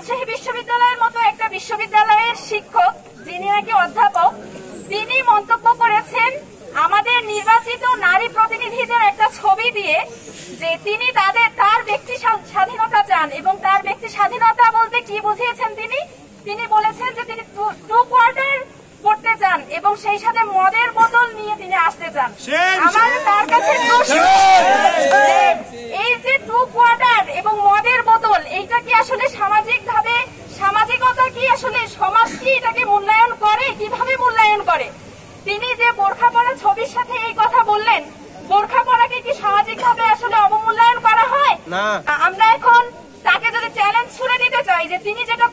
রাজশাহী বিশ্ববিদ্যালয়ের মতো একটা বিশ্ববিদ্যালয়ের শিক্ষক, যিনি নাকি অধ্যাপক, তিনি মন্তব্য করেছেন আমাদের নির্বাচিত নারী প্রতিনিধিদের একটা ছবি দিয়ে যে তিনি তার ব্যক্তি স্বাধীনতা চান। এবং তার ব্যক্তি স্বাধীনতা বলতে কি বুঝিয়েছেন তিনি বলেছেন যে তিনি 2 কোয়ার্টার করতে চান এবং সেই সাথে মদের বোতল নিয়ে তিনি আসতে চান। আমার তার কাছে প্রশ্ন, এই যে 2 কোয়ার্টার এবং মদের বোতল, এইটা কি আসলে সামাজিকভাবে, সামাজিকতা কি আসলে, সমাজ কি এটাকে মূল্যায়ন করে? কিভাবে মূল্যায়ন করে? তিনি যে বোরখা পরা ছবির সাথে এই কথা বললেন, বোরখা পরাকে কি সামাজিকভাবে আসলে অবমূল্যায়ন করা হয়? আমরা এখন তাকে যদি চ্যালেঞ্জ ছুড়ে দিতে চাই যে তিনি যেটা